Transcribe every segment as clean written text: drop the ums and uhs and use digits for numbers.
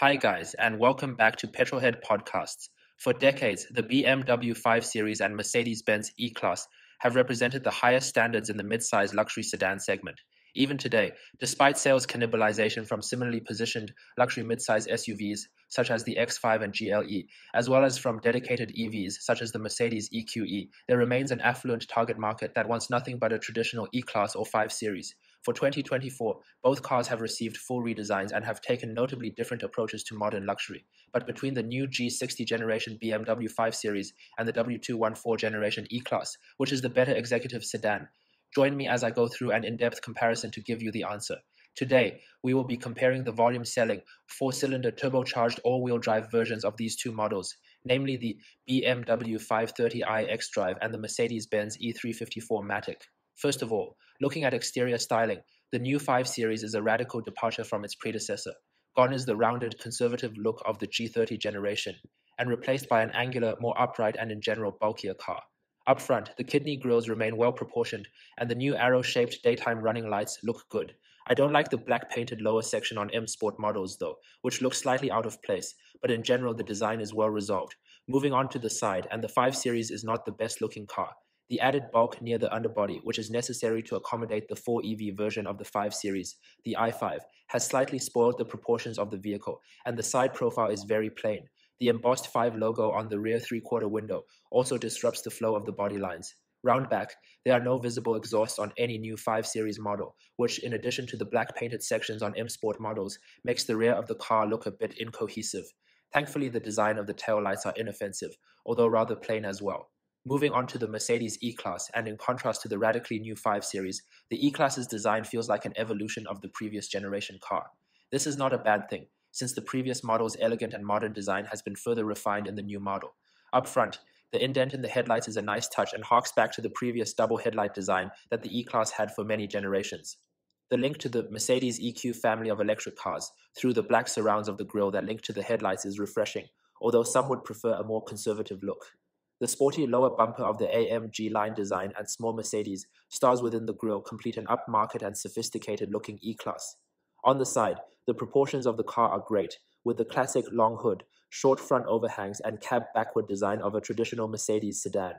Hi guys, and welcome back to Petrolhead Podcasts. For decades, the BMW 5 Series and Mercedes-Benz E-Class have represented the highest standards in the midsize luxury sedan segment. Even today, despite sales cannibalization from similarly positioned luxury midsize SUVs such as the X5 and GLE, as well as from dedicated EVs such as the Mercedes EQE, there remains an affluent target market that wants nothing but a traditional E-Class or 5 Series. For 2024, both cars have received full redesigns and have taken notably different approaches to modern luxury. But between the new G60-generation BMW 5 Series and the W214 generation E-Class, which is the better executive sedan, join me as I go through an in-depth comparison to give you the answer. Today, we will be comparing the volume-selling, four-cylinder turbocharged all-wheel drive versions of these two models, namely the BMW 530i xDrive and the Mercedes-Benz E350 Matic. First of all, looking at exterior styling, the new 5 Series is a radical departure from its predecessor. Gone is the rounded, conservative look of the G30 generation, and replaced by an angular, more upright and in general bulkier car. Up front, the kidney grills remain well proportioned, and the new arrow-shaped daytime running lights look good. I don't like the black-painted lower section on M Sport models though, which looks slightly out of place, but in general the design is well resolved. Moving on to the side, and the 5 Series is not the best-looking car. The added bulk near the underbody, which is necessary to accommodate the 4EV version of the 5 Series, the i5, has slightly spoiled the proportions of the vehicle, and the side profile is very plain. The embossed 5 logo on the rear three-quarter window also disrupts the flow of the body lines. Round back, there are no visible exhausts on any new 5 Series model, which, in addition to the black-painted sections on M Sport models, makes the rear of the car look a bit incohesive. Thankfully, the design of the taillights are inoffensive, although rather plain as well. Moving on to the Mercedes E-Class, and in contrast to the radically new 5 Series, the E-Class's design feels like an evolution of the previous generation car. This is not a bad thing, since the previous model's elegant and modern design has been further refined in the new model. Up front, the indent in the headlights is a nice touch and harks back to the previous double headlight design that the E-Class had for many generations. The link to the Mercedes EQE family of electric cars, through the black surrounds of the grille that link to the headlights, is refreshing, although some would prefer a more conservative look. The sporty lower bumper of the AMG line design and small Mercedes stars within the grille complete an upmarket and sophisticated-looking E-Class. On the side, the proportions of the car are great, with the classic long hood, short front overhangs and cab backward design of a traditional Mercedes sedan.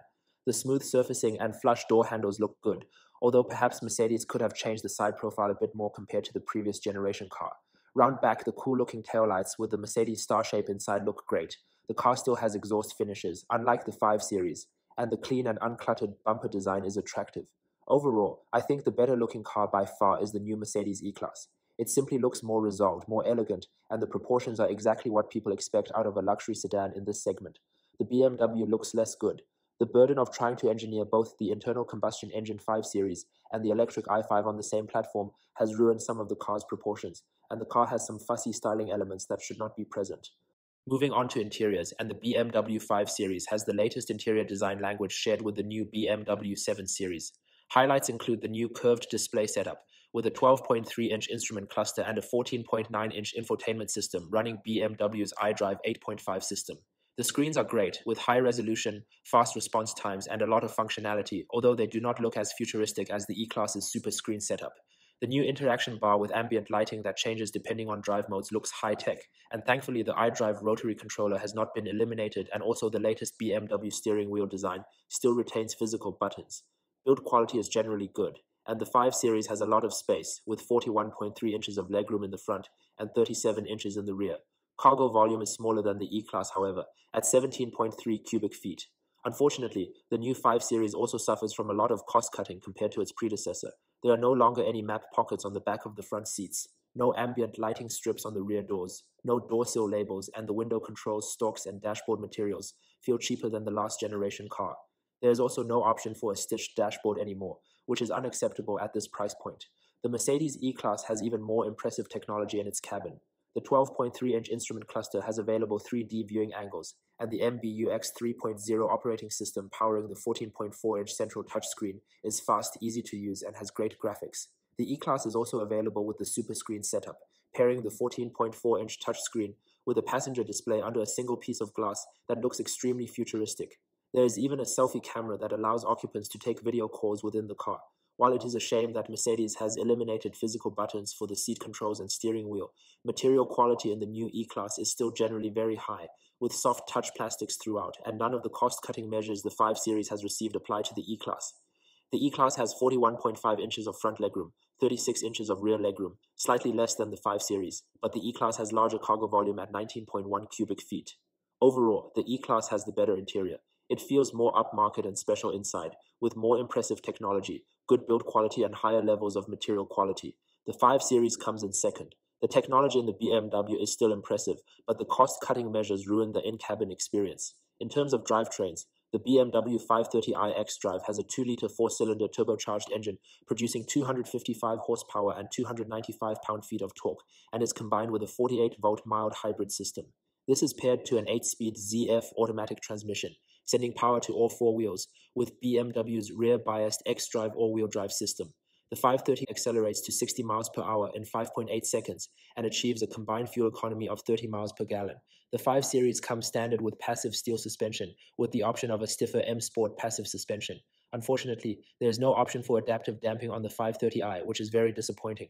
The smooth surfacing and flush door handles look good, although perhaps Mercedes could have changed the side profile a bit more compared to the previous generation car. Round back, the cool-looking taillights with the Mercedes star shape inside look great. The car still has exhaust finishes, unlike the 5 Series, and the clean and uncluttered bumper design is attractive. Overall, I think the better-looking car by far is the new Mercedes E-Class. It simply looks more resolved, more elegant, and the proportions are exactly what people expect out of a luxury sedan in this segment. The BMW looks less good. The burden of trying to engineer both the internal combustion engine 5 Series and the electric i5 on the same platform has ruined some of the car's proportions, and the car has some fussy styling elements that should not be present. Moving on to interiors, and the BMW 5 Series has the latest interior design language shared with the new BMW 7 Series. Highlights include the new curved display setup, with a 12.3-inch instrument cluster and a 14.9-inch infotainment system running BMW's iDrive 8.5 system. The screens are great, with high resolution, fast response times, and a lot of functionality, although they do not look as futuristic as the E-Class's super screen setup. The new interaction bar with ambient lighting that changes depending on drive modes looks high-tech, and thankfully the iDrive rotary controller has not been eliminated, and also the latest BMW steering wheel design still retains physical buttons. Build quality is generally good, and the 5 Series has a lot of space, with 41.3 inches of legroom in the front and 37 inches in the rear. Cargo volume is smaller than the E-Class, however, at 17.3 cubic feet. Unfortunately, the new 5 Series also suffers from a lot of cost-cutting compared to its predecessor. There are no longer any map pockets on the back of the front seats, no ambient lighting strips on the rear doors, no door sill labels, and the window controls, stalks, and dashboard materials feel cheaper than the last generation car. There is also no option for a stitched dashboard anymore, which is unacceptable at this price point. The Mercedes E-Class has even more impressive technology in its cabin. The 12.3-inch instrument cluster has available 3D viewing angles, and the MBUX 3.0 operating system powering the 14.4-inch central touchscreen is fast, easy to use, and has great graphics. The E-Class is also available with the Super Screen setup, pairing the 14.4-inch touchscreen with a passenger display under a single piece of glass that looks extremely futuristic. There is even a selfie camera that allows occupants to take video calls within the car. While it is a shame that Mercedes has eliminated physical buttons for the seat controls and steering wheel, material quality in the new E-Class is still generally very high, with soft touch plastics throughout, and none of the cost-cutting measures the 5 Series has received apply to the E-Class. The E-Class has 41.5 inches of front legroom, 36 inches of rear legroom, slightly less than the 5 Series, but the E-Class has larger cargo volume at 19.1 cubic feet. Overall, the E-Class has the better interior. It feels more upmarket and special inside, with more impressive technology, good build quality and higher levels of material quality. The 5 Series comes in second. The technology in the BMW is still impressive, but the cost-cutting measures ruin the in-cabin experience. In terms of drivetrains, the BMW 530i xDrive has a 2-liter 4-cylinder turbocharged engine producing 255 horsepower and 295 pound-feet of torque, and is combined with a 48-volt mild hybrid system. This is paired to an 8-speed ZF automatic transmission, sending power to all 4 wheels, with BMW's rear-biased xDrive all-wheel drive system. The 530 accelerates to 60 miles per hour in 5.8 seconds and achieves a combined fuel economy of 30 miles per gallon. The 5 Series comes standard with passive steel suspension, with the option of a stiffer M Sport passive suspension. Unfortunately, there is no option for adaptive damping on the 530i, which is very disappointing.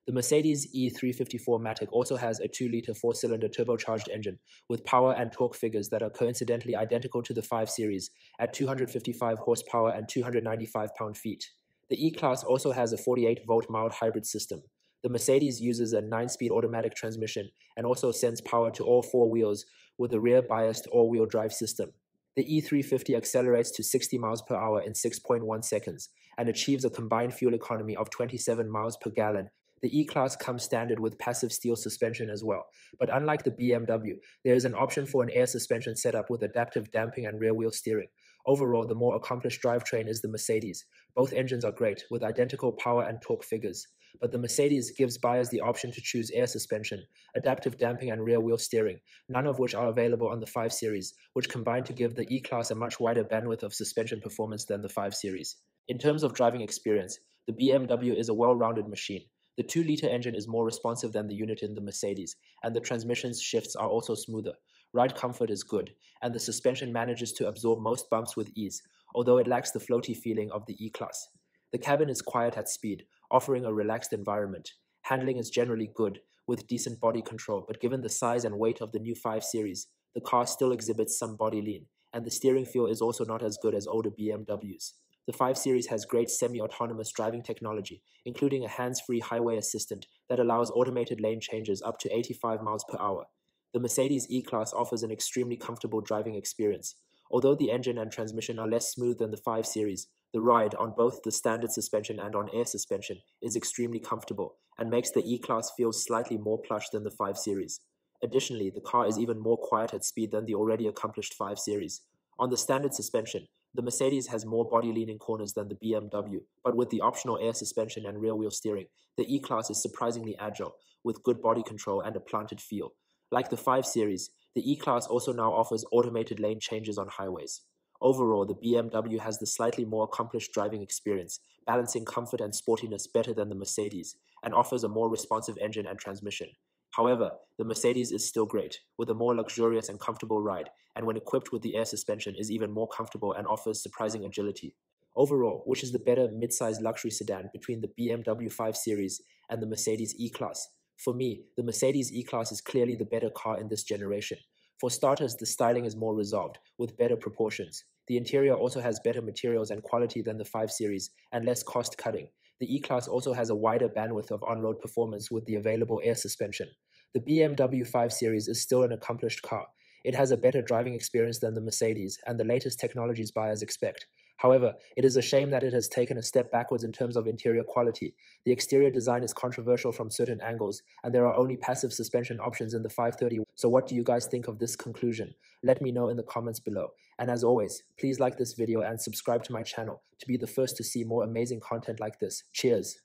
The Mercedes E350 4MATIC also has a 2-liter 4-cylinder turbocharged engine with power and torque figures that are coincidentally identical to the 5 Series at 255 horsepower and 295 pound-feet. The E-Class also has a 48-volt mild hybrid system. The Mercedes uses a 9-speed automatic transmission and also sends power to all 4 wheels with a rear-biased all-wheel drive system. The E350 accelerates to 60 miles per hour in 6.1 seconds and achieves a combined fuel economy of 27 miles per gallon. The E-Class comes standard with passive steel suspension as well, but unlike the BMW, there is an option for an air suspension setup with adaptive damping and rear-wheel steering. Overall, the more accomplished drivetrain is the Mercedes. Both engines are great, with identical power and torque figures, but the Mercedes gives buyers the option to choose air suspension, adaptive damping and rear-wheel steering, none of which are available on the 5 Series, which combine to give the E-Class a much wider bandwidth of suspension performance than the 5 Series. In terms of driving experience, the BMW is a well-rounded machine. The 2-liter engine is more responsive than the unit in the Mercedes, and the transmission's shifts are also smoother. Ride comfort is good, and the suspension manages to absorb most bumps with ease, although it lacks the floaty feeling of the E-Class. The cabin is quiet at speed, offering a relaxed environment. Handling is generally good, with decent body control, but given the size and weight of the new 5 Series, the car still exhibits some body lean, and the steering feel is also not as good as older BMWs. The 5 Series has great semi-autonomous driving technology, including a hands-free highway assistant that allows automated lane changes up to 85 miles per hour. The Mercedes E-Class offers an extremely comfortable driving experience. Although the engine and transmission are less smooth than the 5 Series, the ride on both the standard suspension and on air suspension is extremely comfortable and makes the E-Class feel slightly more plush than the 5 Series. Additionally, the car is even more quiet at speed than the already accomplished 5 Series. On the standard suspension, the Mercedes has more body-leaning corners than the BMW, but with the optional air suspension and rear-wheel steering, the E-Class is surprisingly agile, with good body control and a planted feel. Like the 5 Series, the E-Class also now offers automated lane changes on highways. Overall, the BMW has the slightly more accomplished driving experience, balancing comfort and sportiness better than the Mercedes, and offers a more responsive engine and transmission. However, the Mercedes is still great, with a more luxurious and comfortable ride, and when equipped with the air suspension is even more comfortable and offers surprising agility. Overall, which is the better mid-size luxury sedan between the BMW 5 Series and the Mercedes E-Class? For me, the Mercedes E-Class is clearly the better car in this generation. For starters, the styling is more resolved, with better proportions. The interior also has better materials and quality than the 5 Series, and less cost-cutting. The E-Class also has a wider bandwidth of on-road performance with the available air suspension. The BMW 5 Series is still an accomplished car. It has a better driving experience than the Mercedes and the latest technologies buyers expect. However, it is a shame that it has taken a step backwards in terms of interior quality. The exterior design is controversial from certain angles, and there are only passive suspension options in the 530. So what do you guys think of this conclusion? Let me know in the comments below. And as always, please like this video and subscribe to my channel to be the first to see more amazing content like this. Cheers!